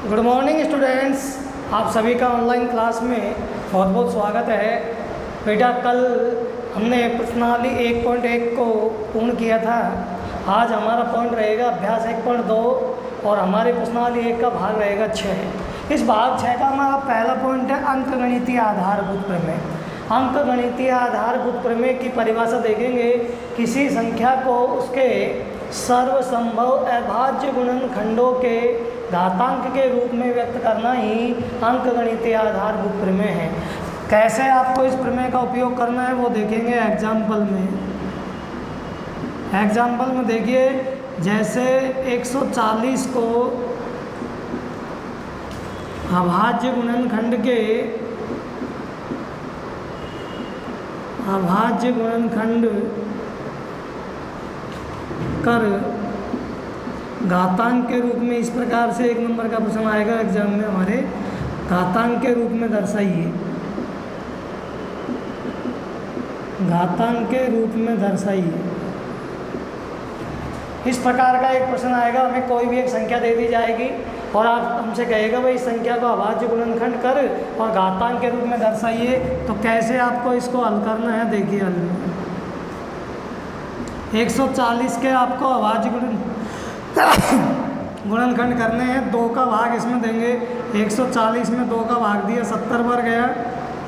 Good morning students, आप सभी का ऑनलाइन क्लास में बहुत बहुत स्वागत है। बेटा, कल हमने प्रश्नावली 1.1 को पूर्ण किया था। आज हमारा पॉइंट रहेगा अभ्यास 1.2 और हमारे प्रश्नावली 1 का भाग रहेगा 6। इस भाग 6 का हमारा पहला पॉइंट है अंकगणितीय आधारभूत प्रमेय। अंकगणितीय आधारभूत प्रमेय की परिभाषा देखेंगे। किसी संख्या को उसके सर्वसंभव अभाज्य गुणनखंडों के घातांक के रूप में व्यक्त करना ही अंकगणितीय आधारभूत प्रमेय है। कैसे आपको इस प्रमेय का उपयोग करना है वो देखेंगे एग्जाम्पल में। एग्जाम्पल में देखिए, जैसे 140 को अभाज्य गुणनखंड के अभाज्य गुणनखंड कर घातांक के रूप में इस प्रकार से 1 नंबर का प्रश्न आएगा एग्जाम में हमारे, घातांक के रूप में दर्शाइए। घातांक के रूप में दर्शाइए, इस प्रकार का एक प्रश्न आएगा। हमें कोई भी एक संख्या दे दी जाएगी और आप हमसे कहेगा भाई इस संख्या को अभाज्य गुणनखंड कर और घातांक के रूप में दर्शाइए। तो कैसे आपको इसको हल करना है, देखिए हल में 140 के आपको अभाज्य गुणनखंड करने हैं। 2 का भाग इसमें देंगे। 140 में 2 का भाग दिया 70 बार गया,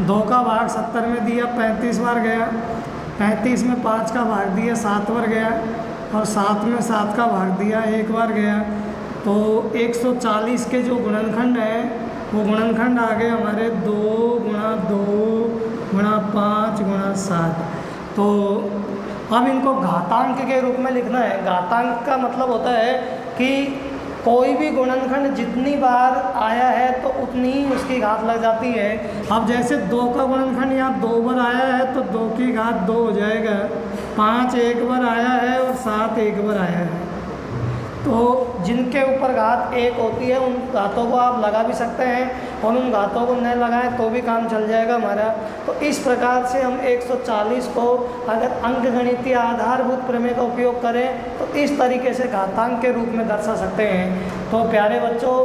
2 का भाग 70 में दिया 35 बार गया, 35 में 5 का भाग दिया 7 बार गया और 7 में 7 का भाग दिया 1 बार गया। तो 140 के जो गुणनखंड हैं वो गुणनखंड आ गए हमारे 2 × 2 × 5 × 7। तो अब इनको घातांक के रूप में लिखना है। घातांक का मतलब होता है कि कोई भी गुणनखंड जितनी बार आया है तो उतनी ही उसकी घात लग जाती है। अब जैसे 2 का गुणनखंड यहाँ 2 बार आया है तो 2 की घात 2 हो जाएगा। 5 1 बार आया है और 7 1 बार आया है। तो जिनके ऊपर घात 1 होती है उन घातों को आप लगा भी सकते हैं और उन घातों को न लगाएं तो भी काम चल जाएगा हमारा। तो इस प्रकार से हम 140 को अगर अंकगणितीय आधारभूत प्रमेय का उपयोग करें तो इस तरीके से घातांक के रूप में दर्शा सकते हैं। तो प्यारे बच्चों,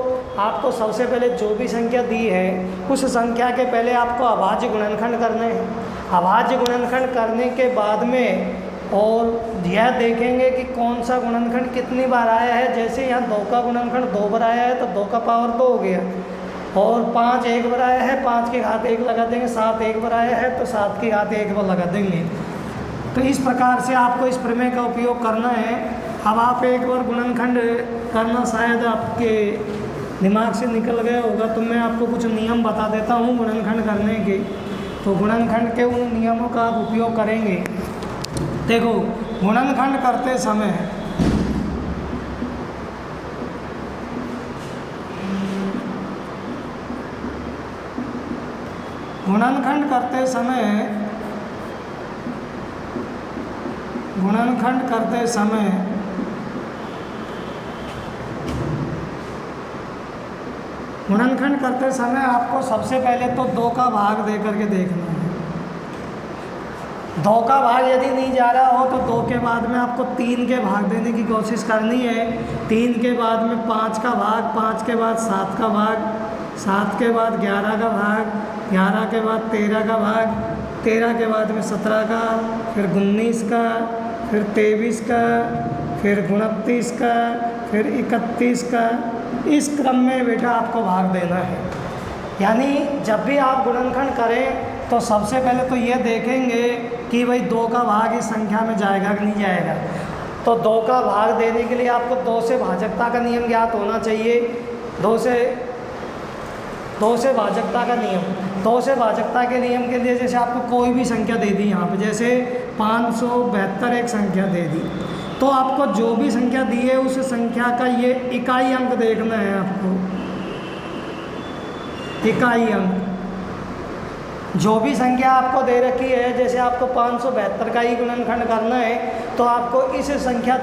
आपको सबसे पहले जो भी संख्या दी है उस संख्या के पहले आपको अभाज्य गुणनखंड करने हैं। अभाज्य गुणनखंड करने के बाद में और यह देखेंगे कि कौन सा गुणनखंड कितनी बार आया है। जैसे यहाँ 2 का गुणनखंड 2 बार आया है तो 2 का पावर 2 हो गया और 5 1 बार आया है, 5 की घात 1 लगा देंगे। 7 1 बार आया है तो 7 की घात 1 बार लगा देंगे। तो इस प्रकार से आपको इस प्रमेय का उपयोग करना है। अब आप एक बार गुणनखंड करना शायद आपके दिमाग से निकल गया होगा, तो मैं आपको कुछ नियम बता देता हूँ गुणनखंड करने के। तो गुणनखंड के उन नियमों का आप उपयोग करेंगे। देखो, गुणनखंड करते समय गुणनखंड करते समय आपको सबसे पहले तो 2 का भाग दे करके देखना है। 2 का भाग यदि नहीं जा रहा हो तो 2 के बाद में आपको 3 के भाग देने की कोशिश करनी है। 3 के बाद में 5 का भाग, 5 के बाद 7 का भाग, 7 के बाद 11 का भाग, 11 के बाद 13 का भाग, 13 के बाद में 17 का, फिर 19 का, फिर 23 का, फिर 29 का, फिर 31 का। इस क्रम में बेटा आपको भाग देना है। यानी जब भी आप गुणनखंड करें तो सबसे पहले तो ये देखेंगे कि भाई 2 का भाग इस संख्या में जाएगा कि नहीं जाएगा। तो 2 का भाग देने के लिए आपको 2 से भाजकता का नियम ज्ञात होना चाहिए। 2 से भाजकता का नियम, 2 से भाजकता के नियम के लिए जैसे आपको कोई भी संख्या दे दी यहाँ पे, जैसे 572 एक संख्या दे दी, तो आपको जो भी संख्या दी है उस संख्या का ये इकाई अंक देखना है। आपको इकाई अंक जो भी संख्या आपको दे रखी है, जैसे आपको 572 का ही गुणनखंड करना है तो आपको इस संख्या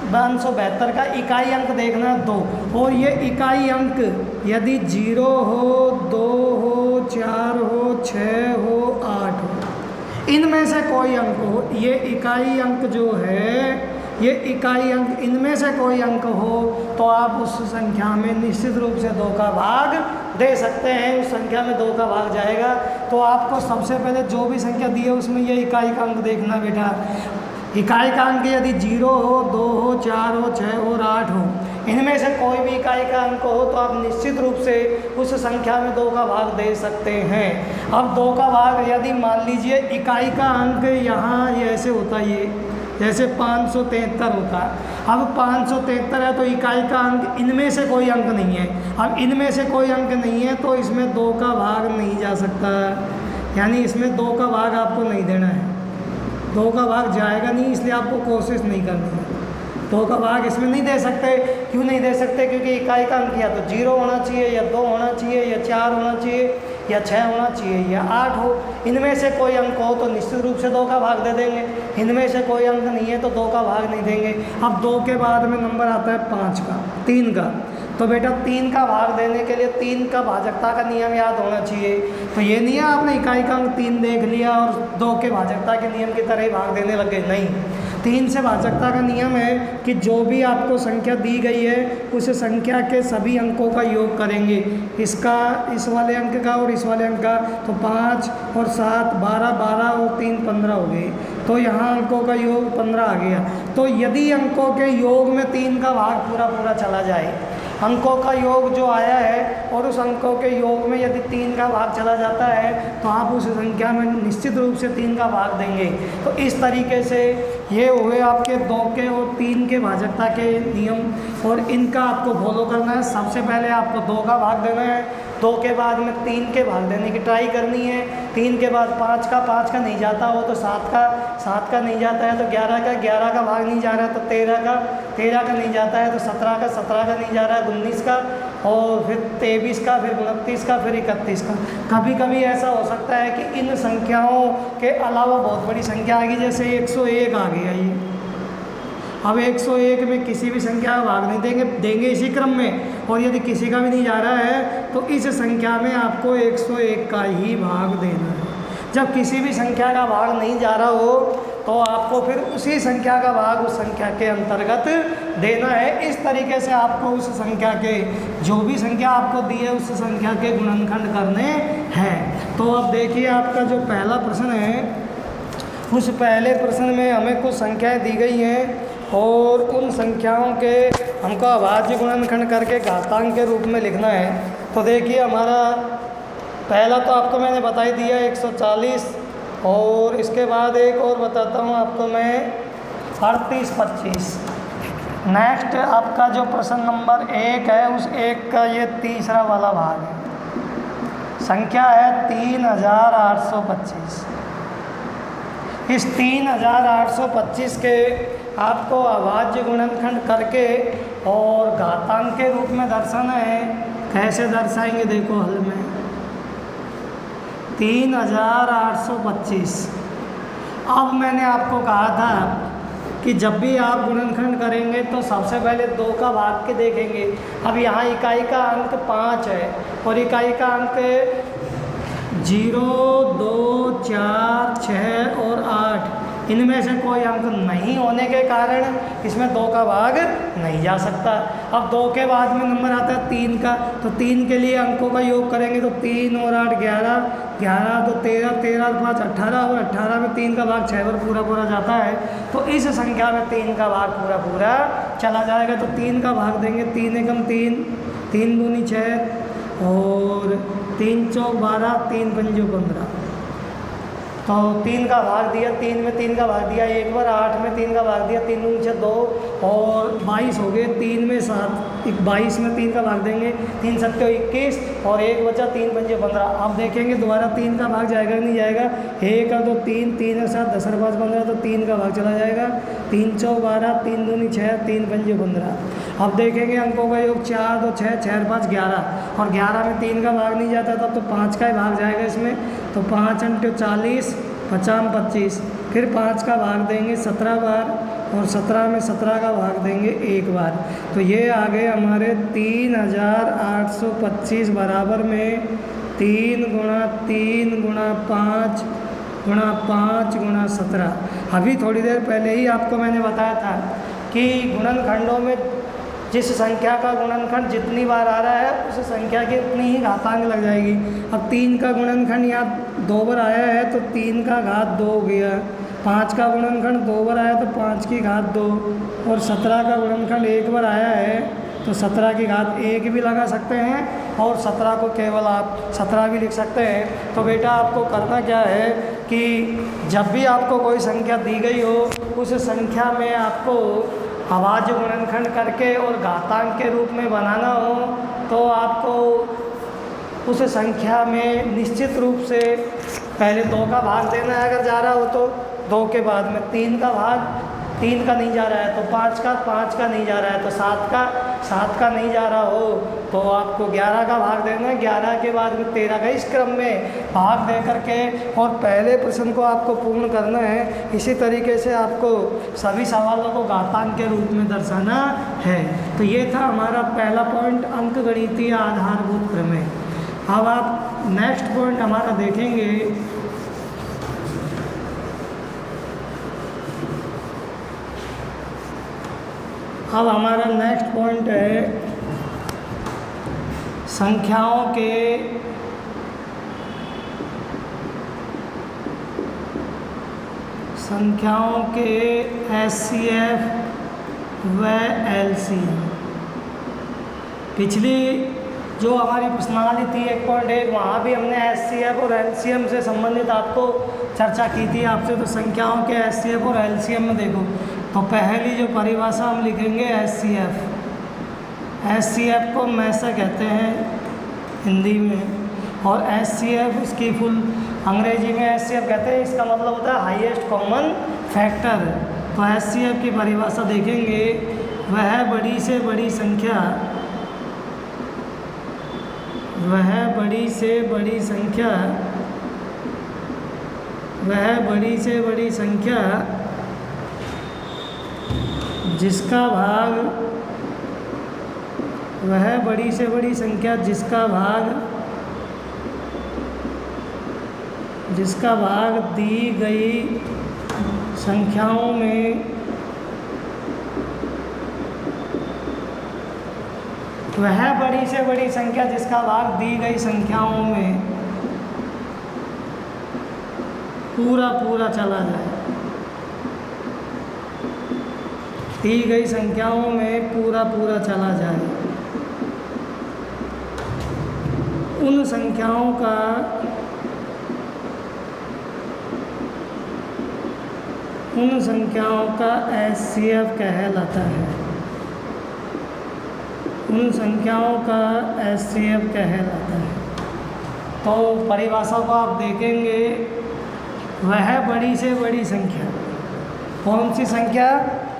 572 का इकाई अंक देखना है 2। और ये इकाई अंक यदि 0 हो, 2 हो, 4 हो, 6 हो, 8 हो, इनमें से कोई अंक हो, ये इकाई अंक जो है ये इकाई अंक, इनमें से कोई अंक हो तो आप उस संख्या में निश्चित रूप से 2 का भाग दे सकते हैं। उस संख्या में 2 का भाग जाएगा तो आपको सबसे पहले जो भी संख्या दी है उसमें ये इकाई का अंक देखना बेटा। इकाई का अंक यदि 0 हो, 2 हो, 4 हो, 6 हो और 8 हो, इनमें से कोई भी इकाई का अंक हो तो आप निश्चित रूप से उस संख्या में 2 का भाग दे सकते हैं। अब 2 का भाग यदि मान लीजिए इकाई का अंक यहाँ ये ऐसे होता है, ये जैसे 573 होता है। अब 573 है तो इकाई का अंक इनमें से कोई अंक नहीं है। अब इनमें से कोई अंक नहीं है तो इसमें 2 का भाग नहीं जा सकता, यानी इसमें 2 का भाग आपको नहीं देना है। 2 का भाग जाएगा नहीं, इसलिए आपको कोशिश नहीं करनी है। 2 का भाग इसमें नहीं दे सकते। क्यों नहीं दे सकते? क्योंकि इकाई का अंक या तो 0 होना चाहिए, या 2 होना चाहिए, या 4 होना चाहिए, या 6 होना चाहिए, या 8 हो। इनमें से कोई अंक हो तो निश्चित रूप से 2 का भाग दे देंगे। इनमें से कोई अंक नहीं है तो 2 का भाग नहीं देंगे। अब 2 के बाद में नंबर आता है 5 का, 3 का। तो बेटा 3 का भाग देने के लिए 3 का भाजकता का नियम याद होना चाहिए। तो ये नहीं है आपने इकाई का अंक 3 देख लिया और 2 के भाजकता के नियम की तरह ही भाग देने लग गए, नहीं। 3 से भाजकता का नियम है कि जो भी आपको संख्या दी गई है उस संख्या के सभी अंकों का योग करेंगे, इसका, इस वाले अंक का और इस वाले अंक का। तो 5 और 7 12, 12 और 3 15 हो गए। तो यहाँ अंकों का योग 15 आ गया। तो यदि अंकों के योग में 3 का भाग पूरा पूरा चला जाए, अंकों का योग जो आया है और उस अंकों के योग में यदि 3 का भाग चला जाता है तो आप उस संख्या में निश्चित रूप से 3 का भाग देंगे। तो इस तरीके से ये हुए आपके 2 के और 3 के भाजकता के नियम, और इनका आपको फॉलो करना है। सबसे पहले आपको 2 का भाग देना है, 2 के बाद में 3 के भाग देने की ट्राई करनी है, 3 के बाद 5 का नहीं जाता हो तो 7 का नहीं जाता है तो 11 का भाग नहीं जा रहा है तो 13 का नहीं जाता है तो 17 का नहीं जा रहा है 19 का, और फिर 23 का, फिर 29 का, फिर 31 का। कभी कभी ऐसा हो सकता है कि इन संख्याओं के अलावा बहुत बड़ी संख्या आ गई, जैसे 101 आ गया ये। अब 101 में किसी भी संख्या का भाग नहीं देंगे इसी क्रम में, और यदि किसी का भी नहीं जा रहा है तो इस संख्या में आपको 101 का ही भाग देना है। जब किसी भी संख्या का भाग नहीं जा रहा हो तो आपको फिर उसी संख्या का भाग उस संख्या के अंतर्गत देना है। इस तरीके से आपको उस संख्या के, जो भी संख्या आपको दी है उस संख्या के गुणनखंड करने हैं। तो अब देखिए आपका जो पहला प्रश्न है, उस पहले प्रश्न में हमें कुछ संख्याएं दी गई हैं और उन संख्याओं के हमको अभाज्य गुणनखंड करके घातांक के रूप में लिखना है। तो देखिए हमारा पहला तो आपको मैंने बता ही दिया 140, और इसके बाद एक और बताता हूँ आपको मैं 38 25। नेक्स्ट आपका जो प्रश्न नंबर 1 है उस 1 का ये तीसरा वाला भाग है, संख्या है 3825। इस 3825 के आपको अभाज्य गुणनखंड करके और घातांक के रूप में दर्शाना है। कैसे दर्शाएंगे देखो हल में, 3825। अब मैंने आपको कहा था कि जब भी आप गुणनखंड करेंगे तो सबसे पहले 2 का भाग के देखेंगे। अब यहाँ इकाई का अंक 5 है और इकाई का अंक 0, 2, 4, 6 और 8, इनमें से कोई अंक नहीं होने के कारण इसमें 2 का भाग नहीं जा सकता। अब 2 के बाद में नंबर आता है 3 का, तो 3 के लिए अंकों का योग करेंगे तो 3 और 8 11, 11 तो 13, 13 और 5 18, और 18 में 3 का भाग 6 पर पूरा पूरा जाता है। तो इस संख्या में 3 का भाग पूरा पूरा चला जाएगा। तो 3 का भाग देंगे, 3 एकम 3, 3 दूनी 6 और 3 चौक 12, 3 पंजो 15। तो 3 का भाग दिया, 3 में 3 का भाग दिया एक बार, 8 में 3 का भाग दिया, 3 दूनी 6 2 और 22 हो गए। 3 में 7, 22 में 3 का भाग देंगे, 3 सत्ते 21 और 1 बचा, 3 पंजे 15। अब देखेंगे दोबारा 3 का भाग जाएगा नहीं जाएगा। 1 का तो 3, 3 और 7 10 और 5 15, तो 3 का भाग चला जाएगा। 3 चौक 12, 3 दूनी 6, 3 पंजे 15। अब देखेंगे अंकों का योग 4 2 6, 6 और 5 11, और 11 में 3 का भाग नहीं जाता तब तो 5 का ही भाग जाएगा इसमें। तो 5 × 40, 50 25, फिर 5 का भाग देंगे 17 बार, और 17 में 17 का भाग देंगे 1 बार। तो ये आ गए हमारे 3825 बराबर में 3 × 3 × 5 × 5 × 17। अभी थोड़ी देर पहले ही आपको मैंने बताया था कि गुणनखंडों में जिस संख्या का गुणनखंड जितनी बार आ रहा है उस संख्या की उतनी ही घातांक लग जाएगी। अब 3 का गुणनखंड यहाँ 2 बार आया है तो 3 का घात 2 हो गया। 5 का गुणनखंड 2 बार आया तो 5 की घात 2, और 17 का गुणनखंड 1 बार आया है तो 17 की घात 1 भी लगा सकते हैं, और 17 को केवल आप 17 भी लिख सकते हैं। तो बेटा आपको करना क्या है कि जब भी आपको कोई संख्या दी गई हो उस संख्या में आपको अभाज्य गुणनखंड करके और घातांक के रूप में बनाना हो तो आपको उस संख्या में निश्चित रूप से पहले 2 का भाग देना है। अगर जा रहा हो तो 2 के बाद में 3 का भाग, 3 का नहीं जा रहा है तो 5 का नहीं जा रहा है तो 7 का नहीं जा रहा हो तो आपको 11 का भाग देना है। 11 के बाद में 13 का, इस क्रम में भाग दे करके और पहले प्रश्न को आपको पूर्ण करना है। इसी तरीके से आपको सभी सवालों को घातांक के रूप में दर्शाना है। तो ये था हमारा पहला पॉइंट, अंकगणितीय आधारभूत प्रमेय। अब आप नेक्स्ट पॉइंट हमारा देखेंगे, अब हमारा नेक्स्ट पॉइंट है संख्याओं के HCF व LCM। पिछली जो हमारी प्रश्नावली थी 1.1 वहाँ भी हमने HCF और LCM से संबंधित आपको चर्चा की थी आपसे। तो संख्याओं के HCF और LCM में देखो तो पहली जो परिभाषा हम लिखेंगे HCF को मैसे कहते हैं हिंदी में, और HCF इसकी फुल अंग्रेजी में HCF कहते हैं। इसका मतलब होता है हाईएस्ट कॉमन फैक्टर। तो HCF की परिभाषा देखेंगे, वह बड़ी से बड़ी संख्या, वह बड़ी से बड़ी संख्या जिसका भाग, वह बड़ी से बड़ी संख्या जिसका भाग दी गई संख्याओं में वह बड़ी से बड़ी संख्या जिसका भाग दी गई संख्याओं में पूरा चला जाए, दी गई संख्याओं में पूरा चला जाए, उन संख्याओं का HCF कहलाता है। उन संख्याओं का HCF कहलाता है। तो परिभाषा को आप देखेंगे, वह बड़ी से बड़ी संख्या, कौन सी संख्या,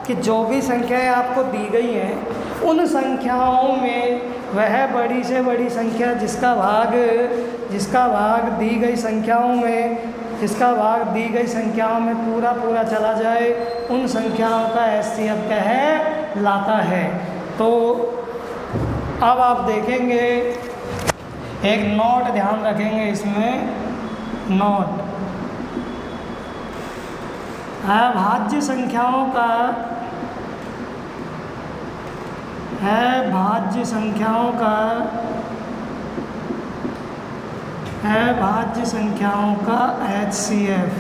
कि जो भी संख्याएं आपको दी गई हैं उन संख्याओं में वह बड़ी से बड़ी संख्या जिसका भाग दी गई संख्याओं में पूरा चला जाए, उन संख्याओं का HCF कहलाता है। तो अब आप देखेंगे एक नोट ध्यान रखेंगे इसमें, नोट अभाज्य संख्याओं का HCF,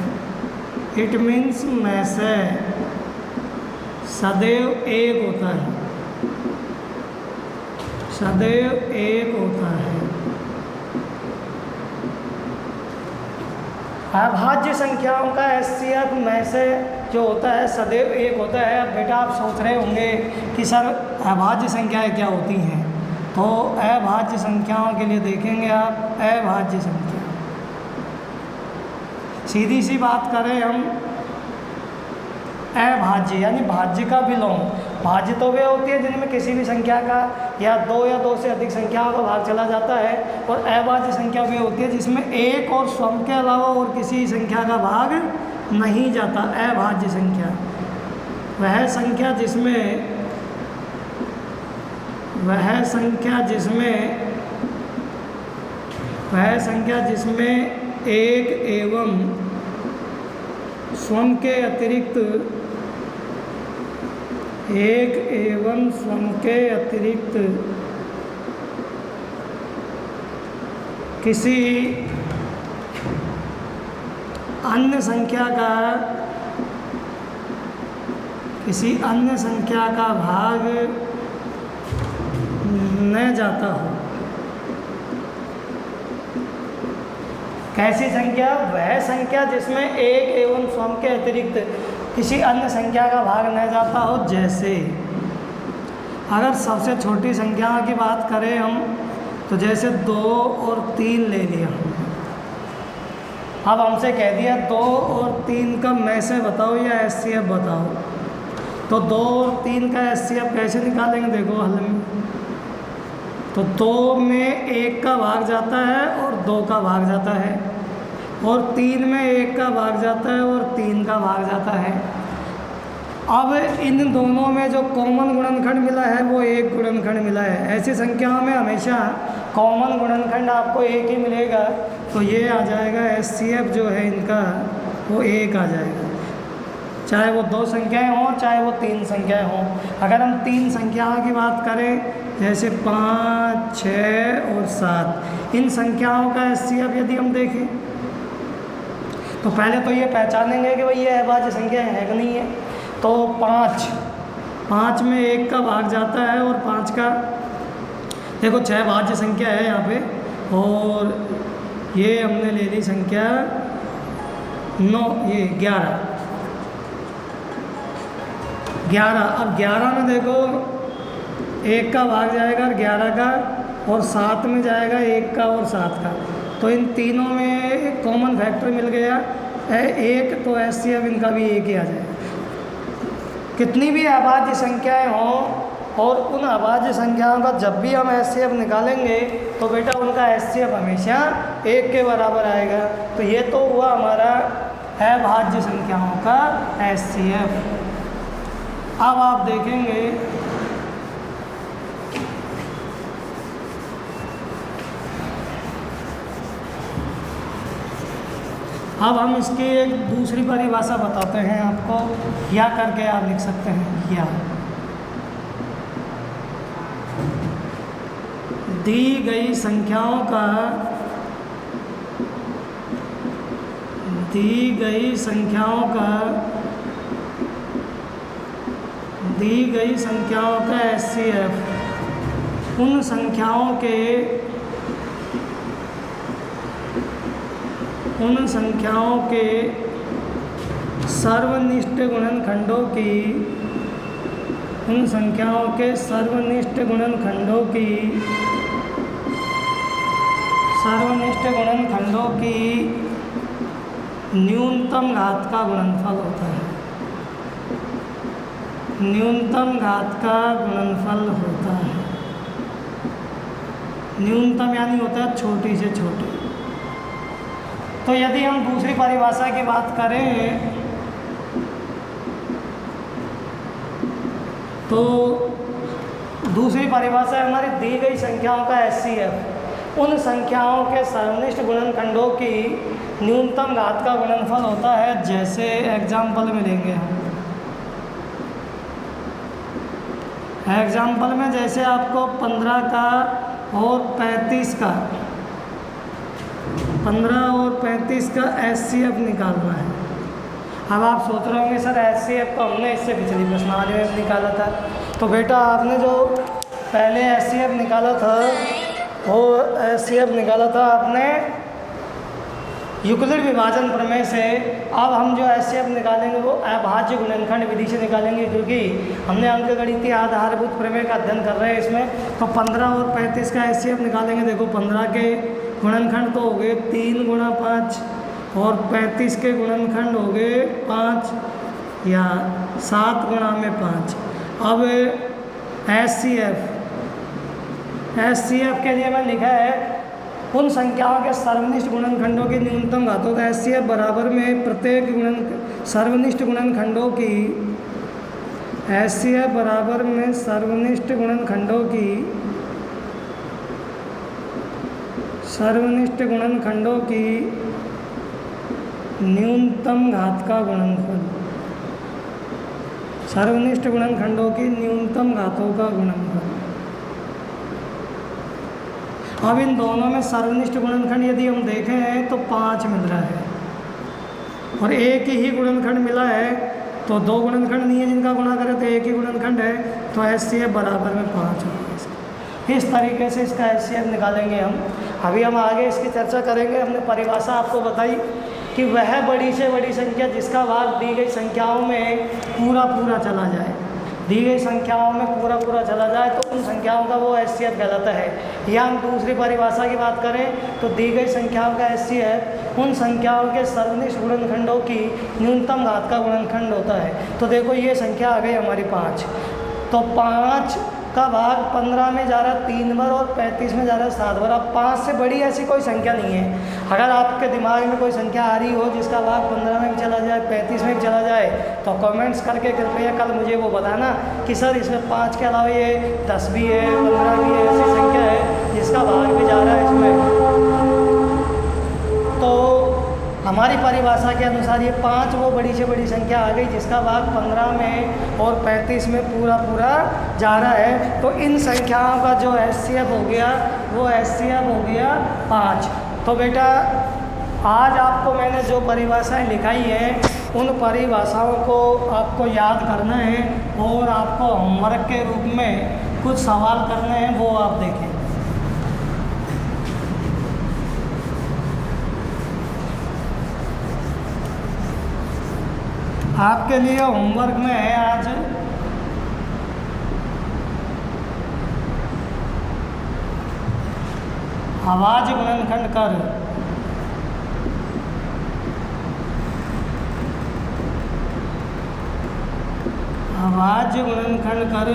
इट मीन्स में से सदैव एक होता है। अभाज्य संख्याओं का HCF में से जो होता है सदैव एक होता है। अब बेटा आप सोच रहे होंगे कि सर अभाज्य संख्याएं क्या होती हैं, तो अभाज्य संख्याओं के लिए देखेंगे आप अभाज्य संख्या, सीधी सी बात करें हम, अभाज्य यानी भाज्य का विलोम। भाज्य तो वे होती है जिनमें किसी भी संख्या का या 2 या 2 से अधिक संख्याओं का भाग चला जाता है, और अभाज्य संख्या वे होती है जिसमें एक और स्वयं के अलावा और किसी संख्या का भाग नहीं जाता। अभाज्य संख्या वह संख्या जिसमें एक एवं स्वयं के अतिरिक्त एक एवं स्वयं के अतिरिक्त किसी अन्य संख्या का भाग न जाता हो। कैसी संख्या? वह संख्या जिसमें एक एवं स्वयं के अतिरिक्त किसी अन्य संख्या का भाग न जाता हो। जैसे अगर सबसे छोटी संख्या की बात करें हम, तो जैसे 2 और 3 ले लिया। अब हमसे कह दिया 2 और 3 का में से बताओ या एचसीएफ बताओ, तो 2 और 3 का एचसीएफ कैसे निकालेंगे? देखो हल में, तो 2 में 1 का भाग जाता है और 2 का भाग जाता है, और 3 में 1 का भाग जाता है और 3 का भाग जाता है। अब इन दोनों में जो कॉमन गुणनखंड मिला है वो एक गुणनखंड मिला है। ऐसी संख्याओं में हमेशा कॉमन गुणनखंड आपको एक ही मिलेगा, तो ये आ जाएगा एचसीएफ जो है इनका वो 1 आ जाएगा, चाहे वो 2 संख्याएं हों चाहे वो 3 संख्याएं हों। अगर हम 3 संख्याओं की बात करें, जैसे 5, 6 और 7, इन संख्याओं का एचसीएफ यदि हम देखें तो पहले तो ये पहचानेंगे कि भाई ये अभाज्य संख्या है कि नहीं है। तो 5 में 1 का भाग जाता है और 5 का, देखो 6 भाज्य संख्या है यहाँ पे, और ये हमने ले ली संख्या 9, ये 11। अब 11 में देखो 1 का भाग जाएगा 11 का, और 7 में जाएगा 1 का और 7 का, तो इन तीनों में एक कॉमन फैक्टर मिल गया है 1, तो एचसीएफ इनका भी 1 ही आ जाएगा। कितनी भी अभाज्य संख्याएं हों और उन अभाज्य संख्याओं का जब भी हम एचसीएफ निकालेंगे तो बेटा उनका एचसीएफ हमेशा 1 के बराबर आएगा। तो ये तो हुआ हमारा अभाज्य संख्याओं का एचसीएफ। अब आप देखेंगे अब हम इसकी एक दूसरी परिभाषा बताते हैं आपको, या करके आप लिख सकते हैं या। दी गई संख्याओं का एचसीएफ उन संख्याओं के सर्वनिष्ठ गुणनखंडों की न्यूनतम घात का गुणनफल होता है। न्यूनतम यानी होता है छोटी से छोटी। तो यदि हम दूसरी परिभाषा की बात करें तो दूसरी परिभाषा है हमारी दी गई संख्याओं का एचसीएफ उन संख्याओं के सर्वनिष्ठ गुणनखंडों की न्यूनतम घात का गुणनफल होता है। जैसे एग्जाम्पल में लेंगे हम, एग्जाम्पल में जैसे आपको 15 का और 35 का 15 और 35 का एचसीएफ निकालना है। अब आप सोच रहे होंगे सर एचसीएफ को हमने इससे पिछली प्रश्नावली में निकाला था। तो बेटा आपने जो पहले एचसीएफ निकाला था वो एचसीएफ निकाला था आपने यूक्लिड विभाजन प्रमेय से। अब हम जो एचसीएफ निकालेंगे वो अभाज्य गुणनखंड विधि से निकालेंगे, क्योंकि हमने अंकगणितीय आधारभूत प्रमेय का अध्ययन कर रहे हैं इसमें। तो 15 और 35 का एचसीएफ निकालेंगे। देखो 15 के गुणनखंड तो हो गए 3 गुणा 5 और 35 के गुणनखंड हो गए 5 या 7 गुणा में 5। अब एचसीएफ के लिए मैं लिखा है उन संख्याओं के सर्वनिष्ठ गुणनखंडों की न्यूनतम घातों का एचसीएफ बराबर में प्रत्येक सर्वनिष्ठ गुणनखंडों की एचसीएफ बराबर में सर्वनिष्ठ गुणनखंडों की न्यूनतम घात का गुणनफल। सर्वनिष्ठ गुणनखंडों की न्यूनतम घातों का गुणनफल। अब इन दोनों में सर्वनिष्ठ गुणनखंड यदि हम देखें तो 5 मिल रहा है और एक ही गुणनखंड मिला है, तो दो गुणनखंड नहीं है जिनका गुणा करें तो एक ही गुणनखंड है, तो HCF बराबर में 5 होगा इसका। इस तरीके से इसका HCF निकालेंगे हम। अभी हम आगे इसकी चर्चा करेंगे। हमने परिभाषा आपको बताई कि वह बड़ी से बड़ी संख्या जिसका भाग दी गई संख्याओं में पूरा पूरा चला जाए, दी गई संख्याओं में पूरा पूरा चला जाए तो उन संख्याओं का वो HCF कहलाता है। या हम दूसरी परिभाषा की बात करें तो दी गई संख्याओं का HCF उन संख्याओं के सर्वनिष्ठ गुणनखंडों की न्यूनतम घात का गुणनखंड होता है। तो देखो ये संख्या आ गई हमारी 5, तो 5 का भाग 15 में जा रहा है 3 बार और 35 में जा रहा है 7 बार। अब 5 से बड़ी ऐसी कोई संख्या नहीं है। अगर आपके दिमाग में कोई संख्या आ रही हो जिसका भाग 15 में भी चला जाए, 35 में भी चला जाए, तो कमेंट्स करके कृपया कल मुझे वो बताना कि सर इसमें 5 के अलावा ये 10 भी है, 15 भी है, ऐसी संख्या है जिसका भाग भी जा रहा है इसमें। तो हमारी परिभाषा के अनुसार ये 5 वो बड़ी से बड़ी संख्या आ गई जिसका भाग 15 में और 35 में पूरा पूरा जा रहा है। तो इन संख्याओं का जो HCF हो गया वो HCF हो गया 5। तो बेटा आज आपको मैंने जो परिभाषाएं लिखाई हैं उन परिभाषाओं को आपको याद करना है और आपको होमवर्क के रूप में कुछ सवाल करने हैं, वो आप देखें। आपके लिए होमवर्क में है आज आवाज गुणनखंड कर। आवाज गुणनखंड कर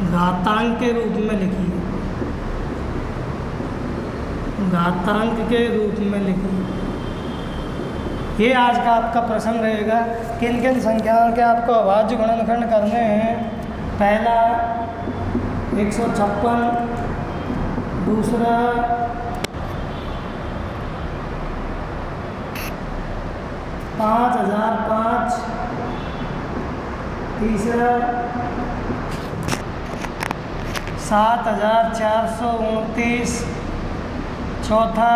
घातांक के रूप में लिखिए, घातांक के रूप में लिखिए। ये आज का आपका प्रश्न रहेगा। किन किन संख्याओं के आपको अभाज्य गुणनखंड करने हैं। पहला 156, दूसरा 5005, तीसरा 7429, चौथा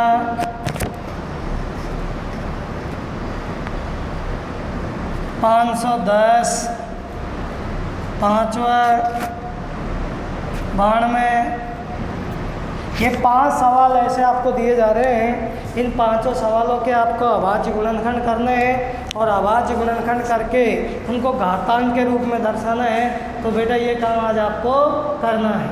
510, पाँचवा 92। ये 5 सवाल ऐसे आपको दिए जा रहे हैं। इन 5 सवालों के आपको अभाज्य गुणनखंड करने हैं और अभाज्य गुणनखंड करके उनको घातांक के रूप में दर्शाना है। तो बेटा ये काम आज आपको करना है।